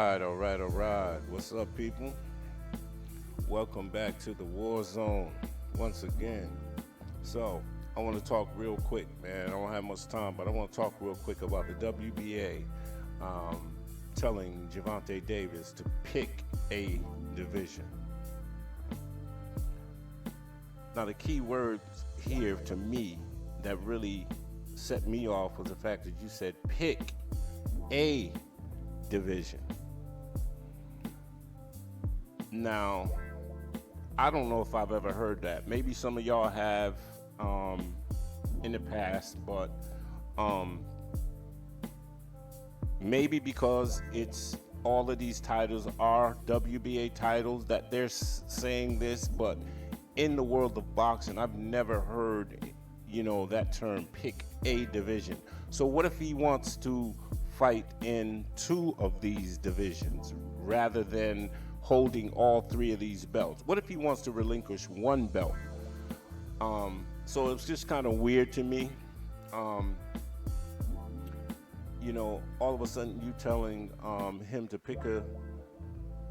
All right. What's up, people? Welcome back to the War Zone once again. So, I want to talk real quick, man. I don't have much time, but I want to talk real quick about the WBA telling Gervonta Davis to pick a division. Now, the key words here to me that really set me off was the fact that you said pick a division. Now, I don't know if I've ever heard that. Maybe some of y'all have in the past, but maybe because it's all of these titles are WBA titles that they're saying this, but in the world of boxing, I've never heard, that term, pick a division. So what if he wants to fight in two of these divisions rather than holding all three of these belts? What if he wants to relinquish one belt? So it's just kind of weird to me. All of a sudden you telling him to pick a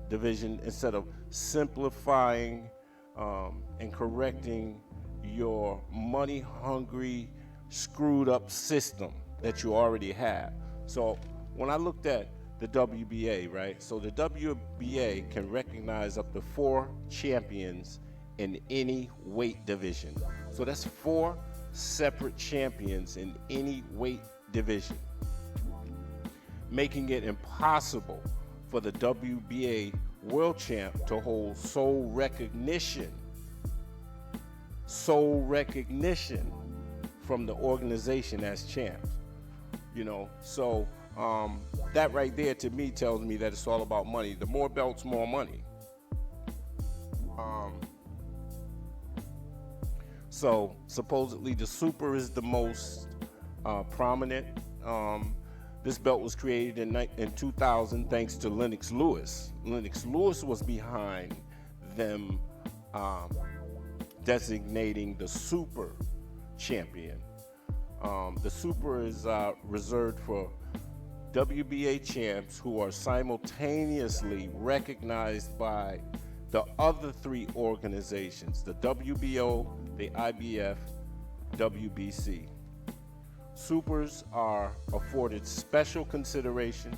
division instead of simplifying and correcting your money-hungry, screwed-up system that you already have. So when I looked at the WBA, right? So the WBA can recognize up to 4 champions in any weight division. So that's 4 separate champions in any weight division, making it impossible for the WBA world champ to hold sole recognition from the organization as champ. So that right there to me tells me that it's all about money. The more belts, more money. So supposedly the Super is the most prominent. This belt was created in 2000 thanks to Lennox Lewis. Lennox Lewis was behind them designating the Super champion. The Super is reserved for WBA champs who are simultaneously recognized by the other 3 organizations, the WBO, the IBF, WBC. Supers are afforded special consideration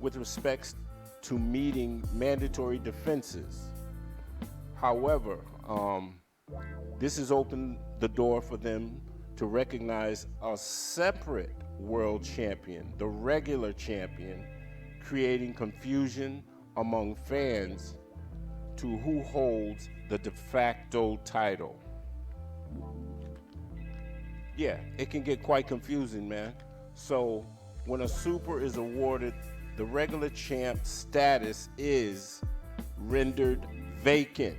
with respect to meeting mandatory defenses. However, this has opened the door for them to recognize a separate world champion, the regular champion, creating confusion among fans to who holds the de facto title. Yeah, it can get quite confusing, man. So when a Super is awarded, the regular champ status is rendered vacant.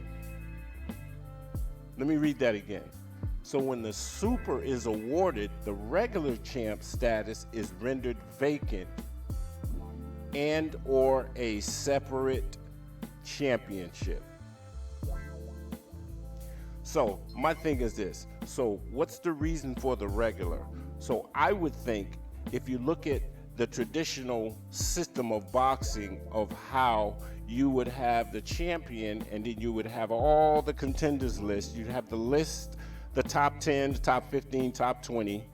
Let me read that again. So when the Super is awarded, the regular champ status is rendered vacant and or a separate championship. So my thing is this. So what's the reason for the regular? So I would think if you look at the traditional system of boxing of how you would have the champion and then you would have all the contenders list, you'd have the list, the top 10, the top 15, top 20,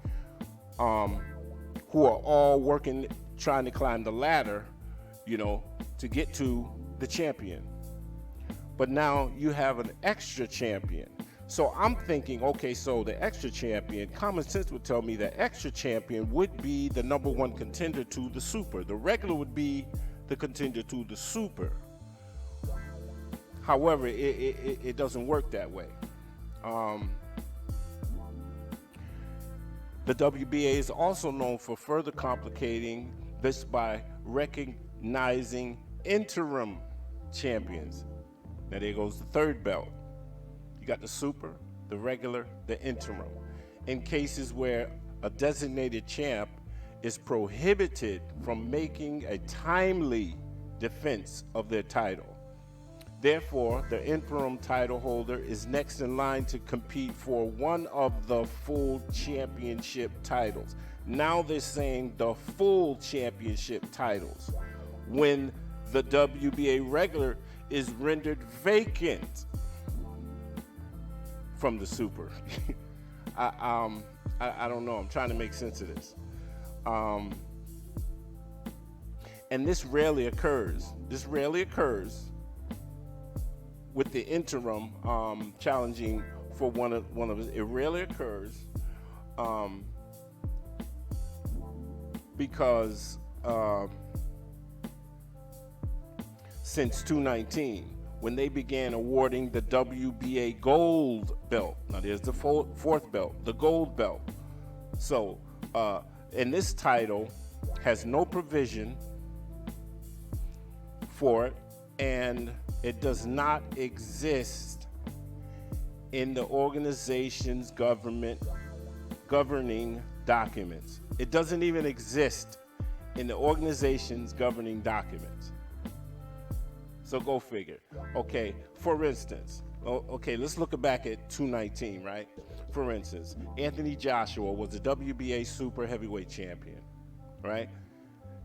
who are all working, trying to climb the ladder, to get to the champion. But now you have an extra champion. So I'm thinking, okay, so the extra champion, common sense would tell me the extra champion would be the number 1 contender to the Super. The regular would be the contender to the Super. However, it doesn't work that way. The WBA is also known for further complicating this by recognizing interim champions. Now there goes the 3rd belt. You got the Super, the regular, the interim. In cases where a designated champ is prohibited from making a timely defense of their title. Therefore, the interim title holder is next in line to compete for one of the full championship titles. Now they're saying the full championship titles. when the WBA regular is rendered vacant from the super. I don't know. I'm trying to make sense of this. And this rarely occurs. This rarely occurs with the interim challenging for one of it. It rarely occurs because since 2019, when they began awarding the WBA gold belt. Now there's the fourth belt, the gold belt. So, and this title has no provision for it, and it does not exist in the organization's governing documents. It doesn't even exist in the organization's governing documents. So go figure. Okay, for instance, okay, let's look back at 219, right? For instance, Anthony Joshua was the WBA super heavyweight champion, right?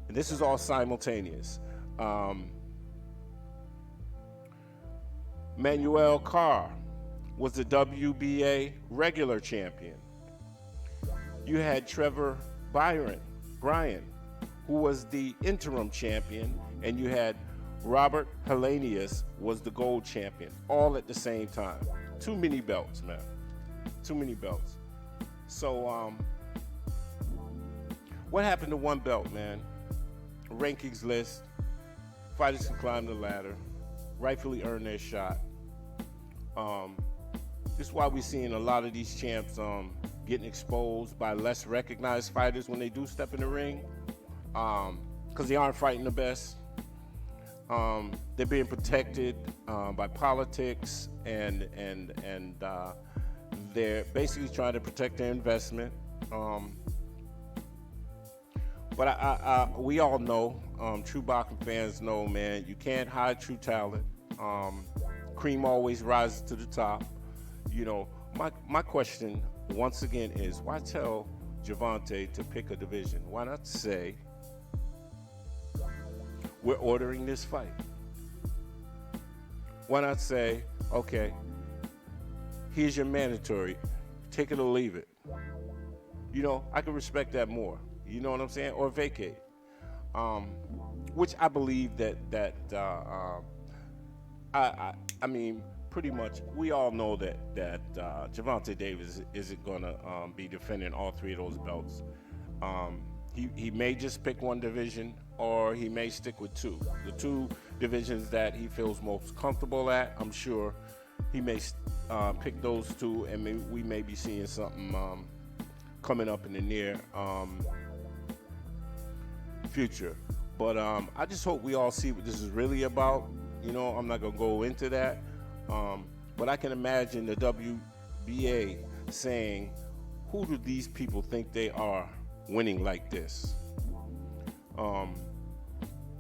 And this is all simultaneous. Manuel Carr was the WBA regular champion. You had Trevor Bryan, who was the interim champion, and you had Robert Helenius was the gold champion, all at the same time. Too many belts, man. Too many belts. So, what happened to one belt, man? Rankings list, fighters can climb the ladder, rightfully earn their shot. This is why we're seeing a lot of these champs getting exposed by less recognized fighters when they do step in the ring, because they aren't fighting the best. They're being protected by politics, and they're basically trying to protect their investment. But we all know, true boxing fans know, man, you can't hide true talent. Cream always rises to the top. You know, my question once again is, why tell Gervonta to pick a division? Why not say, we're ordering this fight? Why not say, okay, here's your mandatory, take it or leave it? You know, I can respect that more. You know what I'm saying? Or vacate. Which I believe that I mean, pretty much we all know that Gervonta Davis isn't gonna be defending all three of those belts. He may just pick one division, or he may stick with two. The two divisions that he feels most comfortable at, I'm sure he may pick those two, and we may be seeing something coming up in the near future. But I just hope we all see what this is really about. You know, I'm not gonna go into that, but I can imagine the WBA saying, who do these people think they are winning like this?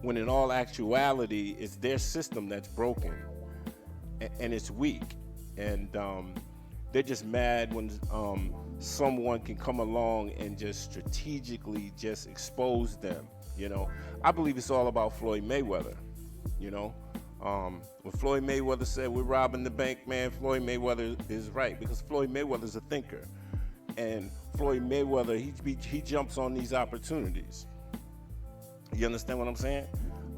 When in all actuality, it's their system that's broken and it's weak, and they're just mad when someone can come along and just strategically just expose them. You know, I believe it's all about Floyd Mayweather. You know, when Floyd Mayweather said we're robbing the bank, man, Floyd Mayweather is right, because Floyd Mayweather's a thinker, and Floyd Mayweather, he jumps on these opportunities. You understand what I'm saying?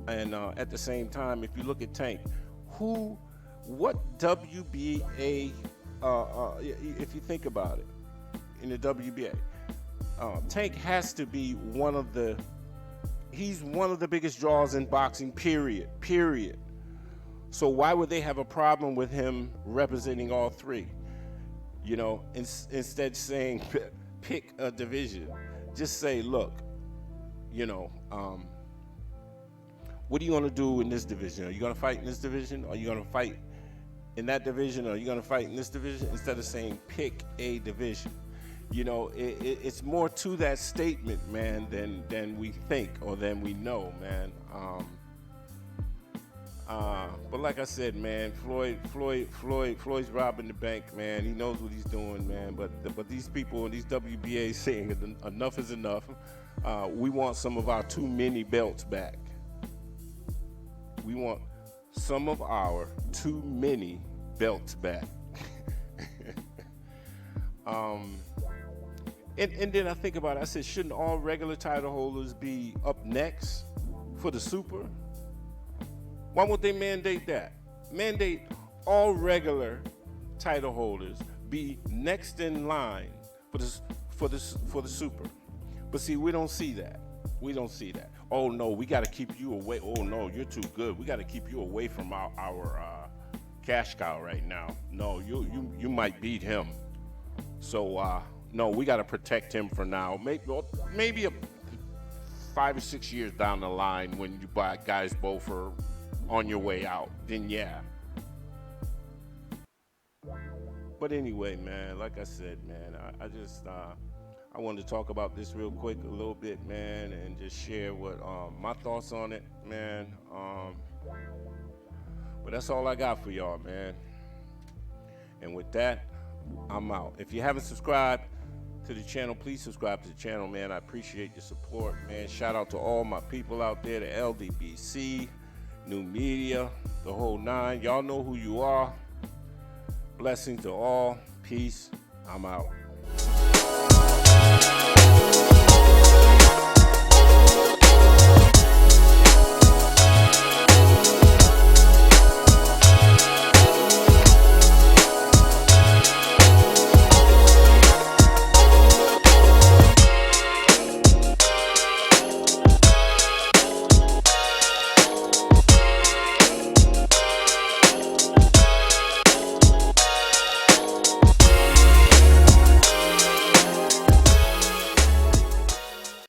And at the same time, if you look at Tank, what WBA, if you think about it, in the WBA, Tank has to be he's one of the biggest draws in boxing, period. So why would they have a problem with him representing all three? You know, instead saying pick a division, just say, look, you know, what are you going to do in this division? Are you going to fight in this division? Are you going to fight in that division? Are you going to fight in this division? Instead of saying pick a division. You know, it's more to that statement, man, than we think or than we know, man. But like I said, man, Floyd's robbing the bank, man. He knows what he's doing, man. But these people in these WBA saying enough is enough. We want some of our too many belts back. We want some of our too many belts back. And then I think about it, I said, shouldn't all regular title holders be up next for the super? Why won't they mandate that? Mandate all regular title holders be next in line for the super. But see, we don't see that. We don't see that. Oh no, we got to keep you away. Oh no, you're too good. We got to keep you away from our cash cow right now. No, you might beat him. So no, we got to protect him for now. Maybe 5 or 6 years down the line, when you guys both are on your way out, then yeah. But anyway, man, like I said, man, I just I wanted to talk about this real quick a little bit, man, and just share what my thoughts on it, man. But that's all I got for y'all, man. And with that, I'm out. If you haven't subscribed to the channel, please subscribe to the channel, man. I appreciate your support, man. Shout out to all my people out there, the LDBC, New Media, the whole nine. Y'all know who you are. Blessings to all. Peace. I'm out.